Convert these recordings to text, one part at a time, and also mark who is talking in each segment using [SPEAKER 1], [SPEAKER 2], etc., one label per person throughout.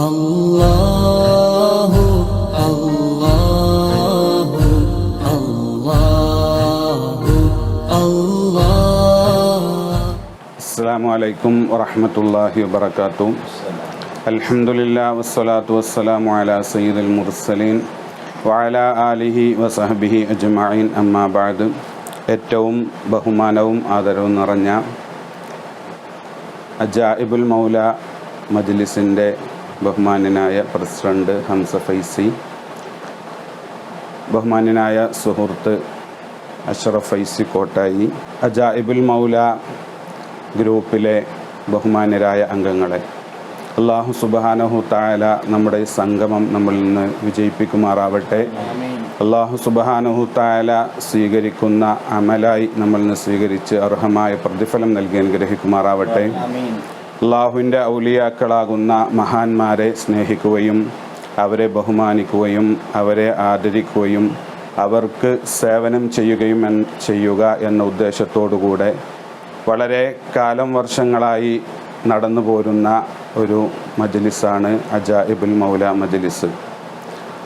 [SPEAKER 1] അല്ലാഹു അല്ലാഹു അല്ലാഹു അല്ലാഹ്.
[SPEAKER 2] അസ്സലാമു അലൈക്കും വറഹ്മത്തുള്ളാഹി വബറകാതുഹു. അൽഹംദുലില്ലാഹി വസ്സലാത്തു വസ്സലാമു അലാ സയ്യിദിൽ മുർസലീൻ വഅലാ ആലിഹി വസഹ്ബിഹി അജ്മഈൻ. അമ്മാ ബഅദ്. ഏറ്റവും ബഹുമാനവും ആദരവും നിറഞ്ഞ അജായിബുൽ മൗല മജ്ലിസിൻ്റെ ബഹുമാന്യനായ പ്രസിഡന്റ് ഹംസ ഫൈസി, ബഹുമാന്യനായ സുഹൃത്ത് അഷ്റഫ് ഫൈസി കോട്ടായി, അജായിബുൽ മൗല ഗ്രൂപ്പിലെ ബഹുമാന്യരായ അംഗങ്ങളെ, അല്ലാഹു സുബ്ഹാനഹു തആല നമ്മുടെ ഈ സംഗമം നമ്മളിൽ നിന്ന് വിജയിപ്പിക്കുമാറാവട്ടെ. അല്ലാഹു സുബ്ഹാനഹു തആല സ്വീകരിക്കുന്ന അമലായി നമ്മളിൽ നിന്ന് സ്വീകരിച്ച് അർഹമായ പ്രതിഫലം നൽകി അനുഗ്രഹിക്കുമാറാവട്ടെ. അല്ലാഹുവിൻ്റെ ഔലിയാക്കളാകുന്ന മഹാന്മാരെ സ്നേഹിക്കുകയും അവരെ ബഹുമാനിക്കുകയും അവരെ ആദരിക്കുകയും അവർക്ക് സേവനം ചെയ്യുക എന്ന ഉദ്ദേശത്തോടുകൂടെ വളരെ വർഷങ്ങളായി നടന്നു പോരുന്ന ഒരു മജ്ലിസാണ് അജായിബുൽ മൗല മജ്ലിസ്.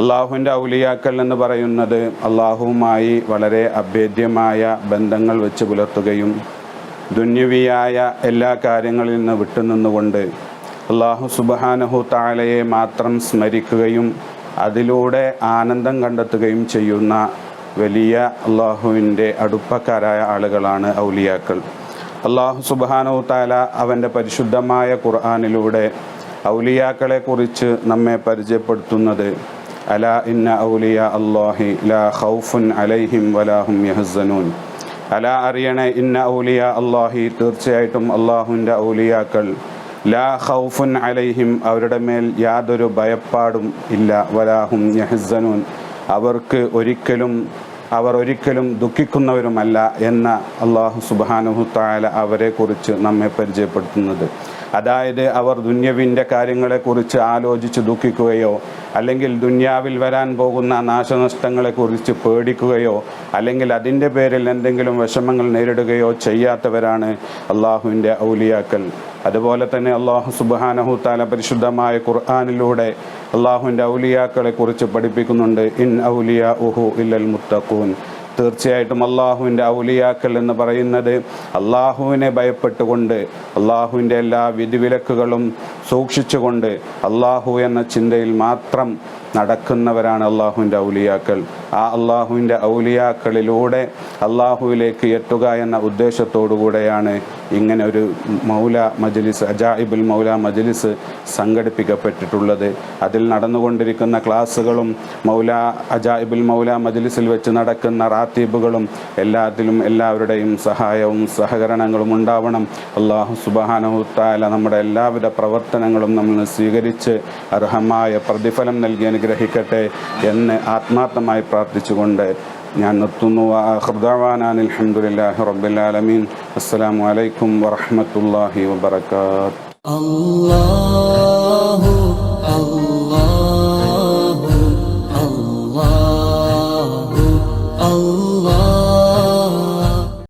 [SPEAKER 2] അള്ളാഹുവിൻ്റെ ഔലിയാക്കൾ എന്ന് പറയുന്നത് അള്ളാഹുവുമായി വളരെ അഭേദ്യമായ ബന്ധങ്ങൾ വെച്ച് പുലർത്തുകയും ദുന്യവിയായ എല്ലാ കാര്യങ്ങളിൽ നിന്ന് വിട്ടുനിന്നുകൊണ്ട് അള്ളാഹു സുബ്ഹാനഹു തആലയെ മാത്രം സ്മരിക്കുകയും അതിലൂടെ ആനന്ദം കണ്ടെത്തുകയും ചെയ്യുന്ന വലിയ അള്ളാഹുവിൻ്റെ അടുപ്പക്കാരായ ആളുകളാണ് ഔലിയാക്കൾ. അള്ളാഹു സുബ്ഹാനഹു തആല അവൻ്റെ പരിശുദ്ധമായ ഖുർആനിലൂടെ ഔലിയാക്കളെ കുറിച്ച് നമ്മെ പരിചയപ്പെടുത്തുന്നത് അലാ ഇന്ന ഔലിയാ അല്ലാഹി ലാ ഖൗഫുൻ അലൈഹിം വലാ ഹും യഹ്സനൂൻ. അലാ അറിയണേ, ഇന്ന ഔലിയാ അല്ലാഹി, തീർച്ചയായിട്ടും അള്ളാഹുവിൻ്റെ ഔലിയാക്കൾ, ലാ ഖൗഫുൻ അലൈഹിം, അവരുടെ മേൽ യാതൊരു ഭയപ്പാടും ഇല്ല, വലാ ഹും യഹ്സനൂൻ, അവർ ഒരിക്കലും ദുഃഖിക്കുന്നവരുമല്ല എന്ന അള്ളാഹു സുബ്ഹാനഹു തആല അവരെക്കുറിച്ച് നമ്മെ പരിചയപ്പെടുത്തുന്നത്. അതായത് അവർ ദുന്യവിൻ്റെ കാര്യങ്ങളെക്കുറിച്ച് ആലോചിച്ച് ദുഃഖിക്കുകയോ അല്ലെങ്കിൽ ദുന്യാവിൽ വരാൻ പോകുന്ന നാശനഷ്ടങ്ങളെക്കുറിച്ച് പേടിക്കുകയോ അല്ലെങ്കിൽ അതിൻ്റെ പേരിൽ എന്തെങ്കിലും വിഷമങ്ങൾ നേരിടുകയോ ചെയ്യാത്തവരാണ് അള്ളാഹുവിൻ്റെ ഔലിയാക്കൾ. അതുപോലെ തന്നെ അള്ളാഹു സുബ്ഹാനഹു തആല പരിശുദ്ധമായ ഖുർആനിലൂടെ അള്ളാഹുവിൻ്റെ ഔലിയാക്കളെ കുറിച്ച് പഠിപ്പിക്കുന്നുണ്ട്. ഇൻ ഔലിയാഉഹു ഇല്ലൽ മുത്തഖൂൻ. തീർച്ചയായിട്ടും അള്ളാഹുവിൻ്റെ ഔലിയാക്കൾ എന്ന് പറയുന്നത് അള്ളാഹുവിനെ ഭയപ്പെട്ടുകൊണ്ട് അള്ളാഹുവിൻ്റെ എല്ലാ വിധിവിലക്കുകളും സൂക്ഷിച്ചുകൊണ്ട് അള്ളാഹു എന്ന ചിന്തയിൽ മാത്രം നടക്കുന്നവരാണ് അള്ളാഹുവിൻ്റെ ഔലിയാക്കൾ. ആ അള്ളാഹുവിൻ്റെ ഔലിയാക്കളിലൂടെ അള്ളാഹുവിലേക്ക് എത്തുക എന്ന ഉദ്ദേശത്തോടു കൂടെയാണ് ഇങ്ങനെ ഒരു മൗല മജ്ലിസ്, അജായിബുൽ മൗല മജ്ലിസ് സംഘടിപ്പിക്കപ്പെട്ടിട്ടുള്ളത്. അതിൽ നടന്നുകൊണ്ടിരിക്കുന്ന ക്ലാസ്സുകളും അജായിബുൽ മൗല മജ്ലിസിൽ വെച്ച് നടക്കുന്ന റാത്തീബുകളും എല്ലാത്തിലും എല്ലാവരുടെയും സഹായവും സഹകരണങ്ങളും ഉണ്ടാവണം. അല്ലാഹു സുബ്ഹാനഹു തആല നമ്മുടെ എല്ലാവിധ പ്രവർത്തനങ്ങളും നമ്മൾ സ്വീകരിച്ച് അർഹമായ പ്രതിഫലം നൽകി അനുഗ്രഹിക്കട്ടെ എന്ന് ആത്മാർത്ഥമായി പ്രാർത്ഥിച്ചുകൊണ്ട് ഞാൻ നിർത്തുന്നു. ആഖിറു ദഅവാനാ അൽഹംദുലില്ലാഹി റബ്ബിൽ ആലമീൻ. അസ്സലാമു അലൈക്കും വറഹ്മത്തുള്ളാഹി വബറകാതുഹു.